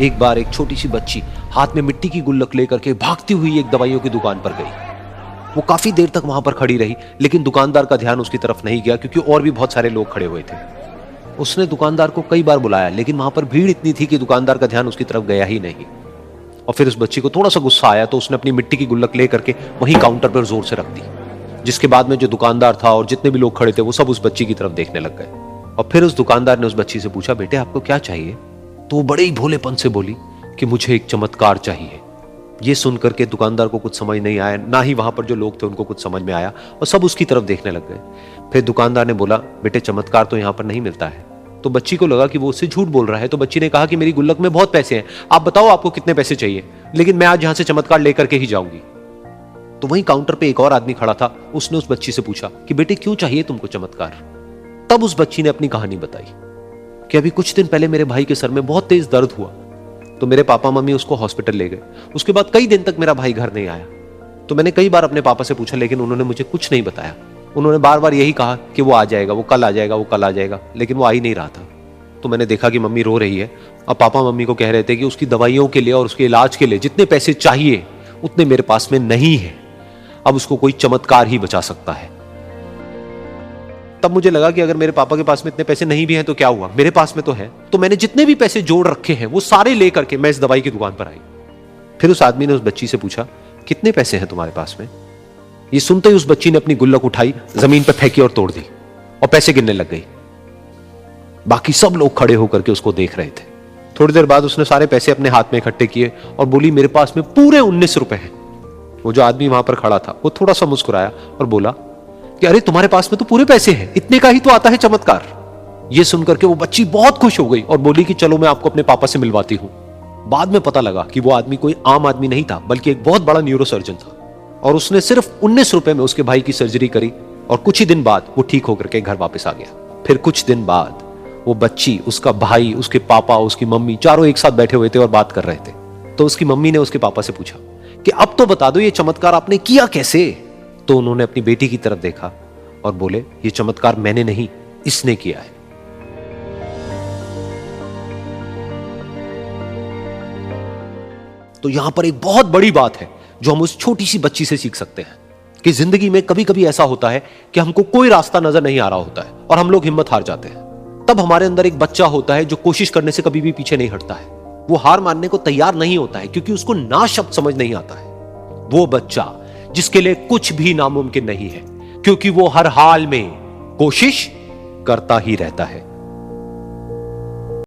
एक बार एक छोटी सी बच्ची हाथ में मिट्टी की गुल्लक लेकर के भागती हुई एक दवाइयों की दुकान पर गई। वो काफी देर तक वहां पर खड़ी रही, लेकिन दुकानदार का ध्यान उसकी तरफ नहीं गया क्योंकि और भी बहुत सारे लोग खड़े हुए थे। उसने दुकानदार को कई बार बुलाया, लेकिन वहां पर भीड़ इतनी थी कि दुकानदार का ध्यान उसकी तरफ गया ही नहीं। और फिर उस बच्ची को थोड़ा सा गुस्सा आया तो उसने अपनी मिट्टी की गुल्लक लेकर के वहीं काउंटर पर जोर से रख दी, जिसके बाद में जो दुकानदार था और जितने भी लोग खड़े थे वो सब उस बच्ची की तरफ देखने लग गए। और फिर उस दुकानदार ने उस बच्ची से पूछा, बेटे आपको क्या चाहिए? तो वो बड़े ही भोलेपन से बोली कि मुझे एक चमत्कार चाहिए। ये सुनकर के दुकानदार को कुछ समझ नहीं आया, ना ही वहां पर जो लोग थे उनको कुछ समझ में आया, और सब उसकी तरफ देखने लग गए। फिर दुकानदार ने बोला, बेटे चमत्कार तो यहां पर नहीं मिलता है। तो बच्ची को लगा कि वो उससे झूठ बोल रहा है, तो बच्ची ने कहा कि मेरी गुल्लक में बहुत पैसे हैं, आप बताओ आपको कितने पैसे चाहिए, लेकिन मैं आज यहां से चमत्कार लेकर के ही जाऊंगी। तो वहीं काउंटर पे एक और आदमी खड़ा था, उसने उस बच्ची से पूछा कि बेटे क्यों चाहिए तुमको चमत्कार? तब उस बच्ची ने अपनी कहानी बताई कि अभी कुछ दिन पहले मेरे भाई के सर में बहुत तेज दर्द हुआ, तो मेरे पापा मम्मी उसको हॉस्पिटल ले गए। उसके बाद कई दिन तक मेरा भाई घर नहीं आया। तो मैंने कई बार अपने पापा से पूछा, लेकिन उन्होंने मुझे कुछ नहीं बताया। उन्होंने बार बार यही कहा कि वो आ जाएगा, वो कल आ जाएगा, वो कल आ जाएगा, लेकिन वो आ ही नहीं रहा था। तो मैंने देखा कि मम्मी रो रही है। अब पापा मम्मी को कह रहे थे कि उसकी दवाइयों के लिए और उसके इलाज के लिए जितने पैसे चाहिए उतने मेरे पास में नहीं है, अब उसको कोई चमत्कार ही बचा सकता है। तब मुझे लगा कि अगर मेरे पापा के पास में इतने पैसे नहीं भी हैं तो क्या हुआ, मेरे पास में तो है। तो मैंने जितने भी पैसे जोड़ रखे हैं वो सारे लेकर के मैं इस दवाई की दुकान पर आई। फिर उस आदमी ने उस बच्ची से पूछा, कितने पैसे हैं तुम्हारे पास में? ये सुनते ही उस बच्ची ने अपनी गुल्लक उठाई, जमीन पर फेंकी और तोड़ दी और पैसे गिनने लग गई। बाकी सब लोग खड़े होकर के उसको देख रहे थे। थोड़ी देर बाद उसने सारे पैसे अपने हाथ में इकट्ठे किए और बोली, मेरे पास में पूरे 19 रुपए हैं। वो जो आदमी वहां पर खड़ा था वो थोड़ा सा मुस्कुराया और बोला कि अरे तुम्हारे पास में तो पूरे पैसे हैं, इतने का ही तो आता है चमत्कार। ये सुनकर के वो बच्ची बहुत खुश हो गई और बोली कि चलो मैं आपको अपने पापा से मिलवाती हूं। बाद में पता लगा कि वो आदमी कोई आम आदमी नहीं था, बल्कि एक बहुत बड़ा न्यूरोसर्जन था, और उसने सिर्फ 19 रुपए में उसके भाई की सर्जरी करी और कुछ ही दिन बाद वो ठीक होकर के घर वापस आ गया। फिर कुछ दिन बाद वो बच्ची, उसका भाई, उसके पापा, उसकी मम्मी चारों एक साथ बैठे हुए थे और बात कर रहे थे। तो उसकी मम्मी ने उसके पापा से पूछा कि अब तो बता दो ये चमत्कार आपने किया कैसे? तो उन्होंने अपनी बेटी की तरफ देखा और बोले, ये चमत्कार मैंने नहीं, इसने किया है। तो यहां पर एक बहुत बड़ी बात है जो हम उस छोटी सी बच्ची से सीख सकते हैं कि जिंदगी में कभी कभी ऐसा होता है कि हमको कोई रास्ता नजर नहीं आ रहा होता है और हम लोग हिम्मत हार जाते हैं। तब हमारे अंदर एक बच्चा होता है जो कोशिश करने से कभी भी पीछे नहीं हटता है। वो हार मानने को तैयार नहीं होता है क्योंकि उसको ना शब्द समझ नहीं आता है। वो बच्चा जिसके लिए कुछ भी नामुमकिन नहीं है, क्योंकि वो हर हाल में कोशिश करता ही रहता है।